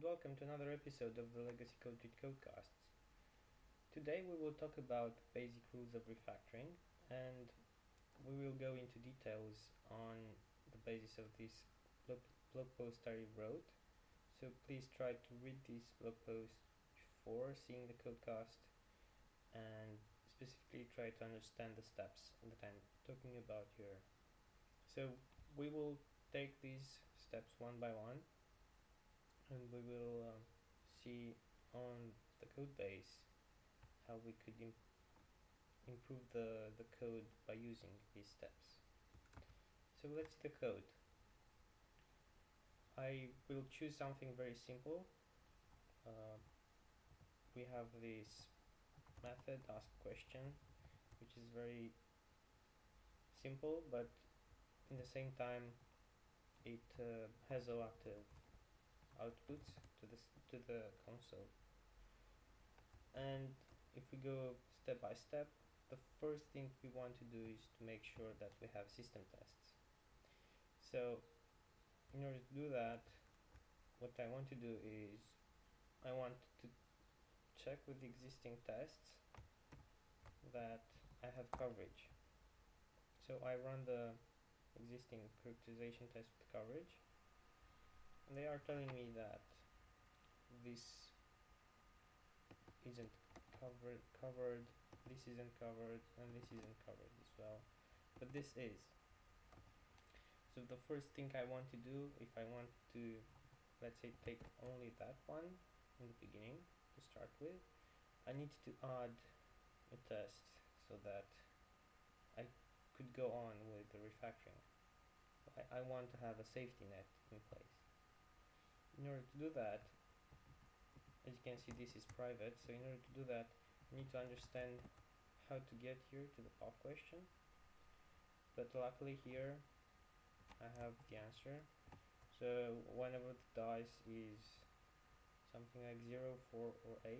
welcome to another episode of the Legacy Coderetreat Codecasts. Today we will talk about basic rules of refactoring, and we will go into details on the basis of this blog post I wrote. So please try to read this blog post before seeing the codecast and specifically try to understand the steps that I'm talking about here. So we will take these steps one by one, and we will see on the code base how we could improve the code by using these steps. So let's see the code. I will choose something very simple. We have this method ask question, which is very simple, but in the same time it has a lot of outputs to the console. And if we go step by step, the first thing we want to do is to make sure that we have system tests. So in order to do that, what I want to do is I want to check with the existing tests that I have coverage. So I run the existing characterization test with coverage, and they are telling me that this isn't covered, this isn't covered, and this isn't covered as well, but this is. So the first thing I want to do, if I want to, let's say, take only that one in the beginning to start with, I need to add a test so that I could go on with the refactoring. I want to have a safety net in place. In order to do that, as you can see, this is private, so in order to do that I need to understand how to get here to the pop question, but luckily here I have the answer. So whenever the dice is something like 0, 4 or 8,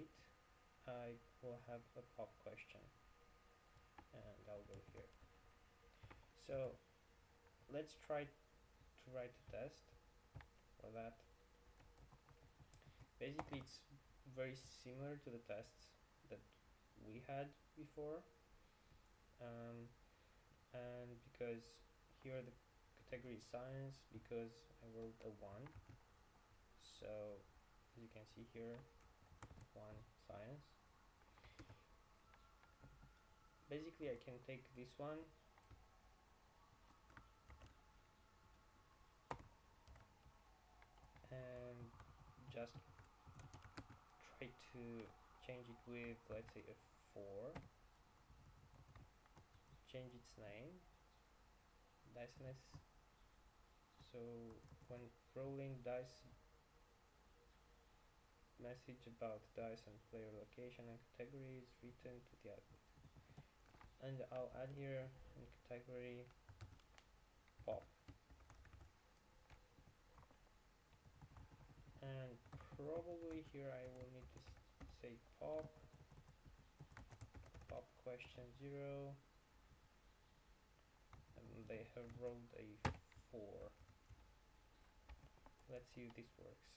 I will have a pop question, and I'll go here. So let's try to write a test for that. Basically it's very similar to the tests that we had before, and because here the category is science, because I wrote a 1, so as you can see here, 1 science. Basically I can take this one and just try to change it with, let's say, a 4, change its name, diceness, so when rolling dice, message about dice and player location and category is written to the output. And I'll add here in category pop, and probably here I will need to say pop question 0, and they have rolled a 4. Let's see if this works.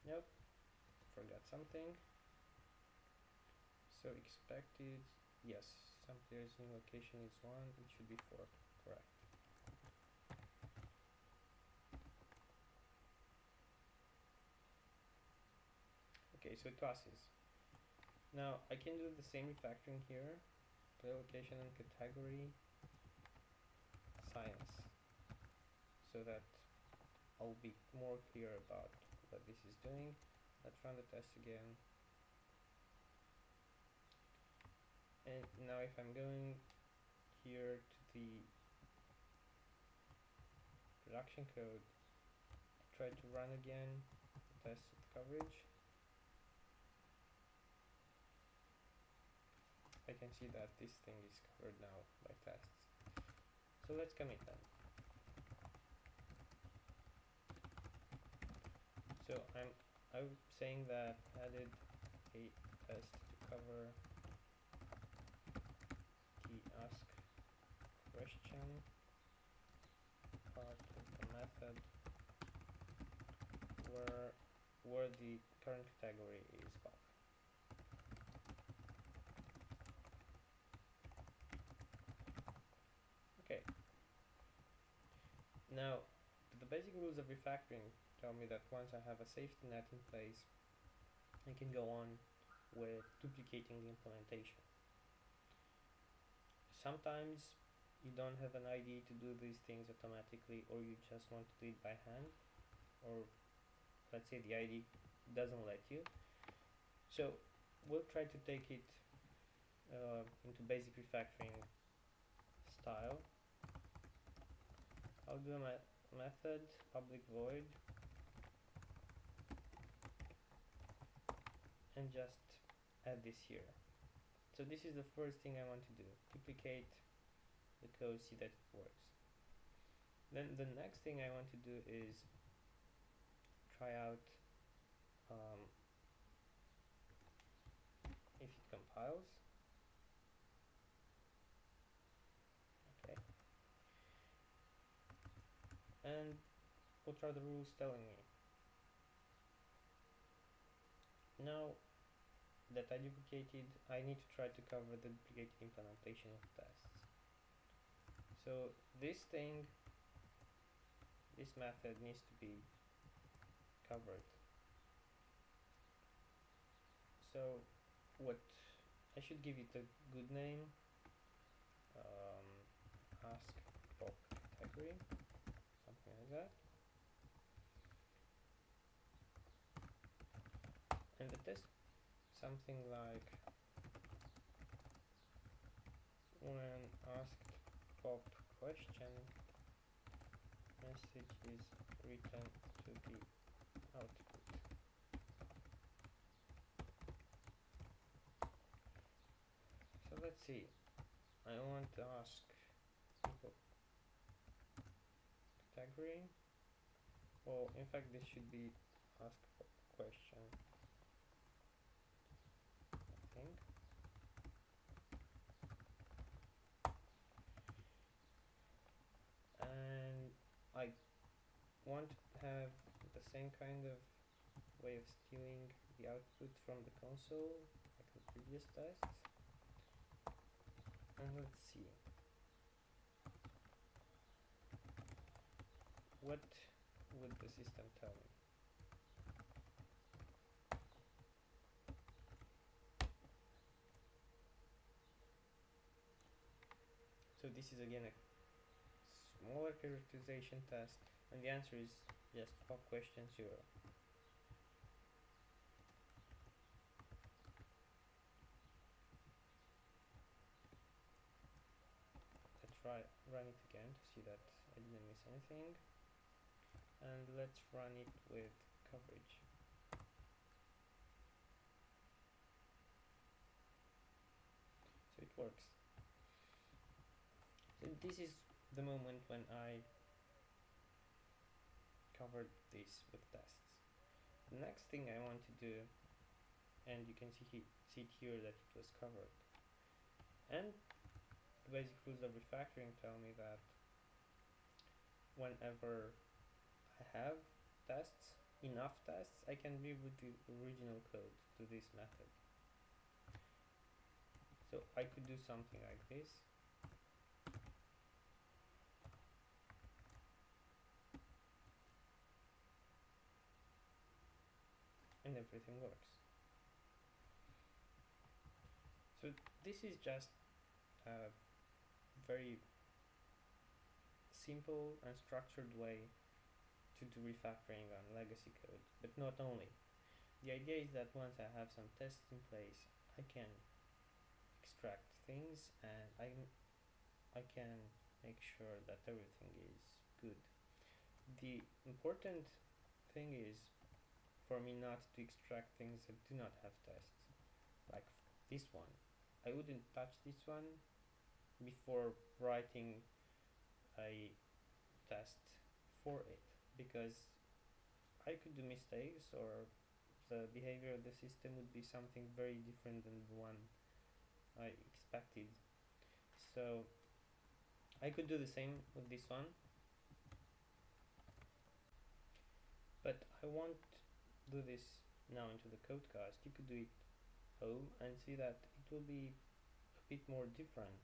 Nope, forgot something. So expected, yes, some players in location is 1, it should be 4, correct. Okay, so it passes. Now I can do the same refactoring here, play location and category science, so that I'll be more clear about what this is doing. Let's run the test again. And now if I'm going here to the production code, try to run again, test with coverage, I can see that this thing is covered now by tests. So let's commit them. So I'm saying that added a test to cover the ask question part of the method where the current category is pub. Okay. Now, the basic rules of refactoring tell me that once I have a safety net in place, I can go on with duplicating the implementation. Sometimes you don't have an IDE to do these things automatically, or you just want to do it by hand, or let's say the IDE doesn't let you. So we'll try to take it into basic refactoring style. I'll do a method public void and just add this here. So this is the first thing I want to do, duplicate the code, see that it works. Then the next thing I want to do is try out if it compiles. Okay. And what are the rules telling me? Now that I duplicated, I need to try to cover the duplicated implementation of tests. So this method needs to be covered. So what I should give it a good name, ask pop category, something like that. And the test something like when asked pop question, message is written to the output. So let's see, I want to ask people category, well in fact this should be ask pop question, I think. And I want to have the same kind of way of stealing the output from the console like the previous tests. And let's see, what would the system tell me? So this is again a smaller characterization test, and the answer is just pop question 0. Let's run it again to see that I didn't miss anything, and let's run it with coverage. So it works. So this is the moment when I covered this with tests. The next thing I want to do, and you can see it here that it was covered, and the basic rules of refactoring tell me that whenever I have tests, enough tests, I can reroute the original code to this method. So I could do something like this. And everything works. So this is just a very simple and structured way to do refactoring on legacy code, but not only. The idea is that once I have some tests in place, I can extract things and I can make sure that everything is good. The important thing is for me not to extract things that do not have tests, like this one. I wouldn't touch this one before writing a test for it, because I could do mistakes, or the behavior of the system would be something very different than the one I expected. So I could do the same with this one, But I won't do this now into the codecast. You could do it home and see that it will be a bit more different,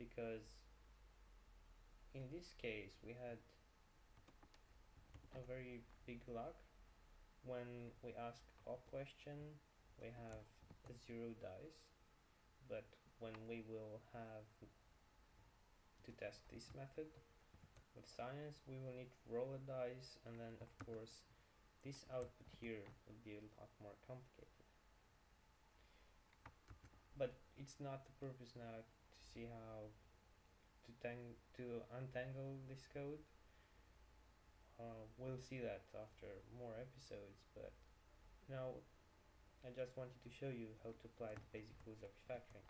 because in this case we had a very big luck. When we ask a question, we have 0 dice, but when we will have to test this method with science, we will need to roll a dice, and then of course this output here will be a lot more complicated. But it's not the purpose now to see how to untangle this code. We'll see that after more episodes, but now I just wanted to show you how to apply the basic rules of refactoring.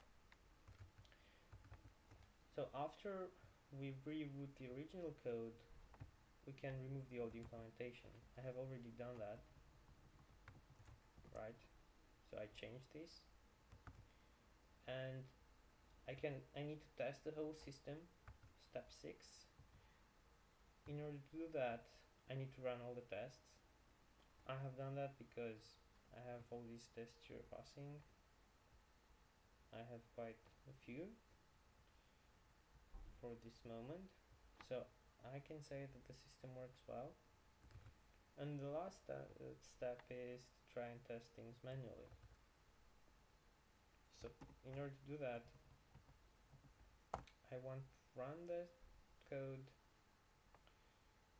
So after we reroute the original code, we can remove the old implementation. I have already done that, right? So I changed this, and I need to test the whole system, step 6. In order to do that, I need to run all the tests. I have done that because I have all these tests here passing. I have quite a few for this moment, so I can say that the system works well. And the last step is to try and test things manually. So in order to do that, I want to run the code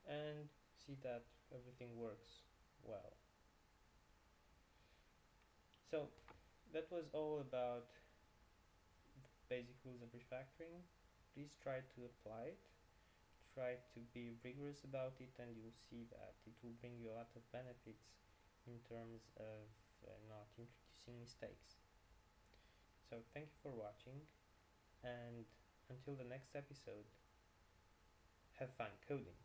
and see that everything works well. So that was all about basic rules of refactoring. Please try to apply it. Try to be rigorous about it, and you'll see that it will bring you a lot of benefits in terms of not introducing mistakes. So thank you for watching, and until the next episode, have fun coding.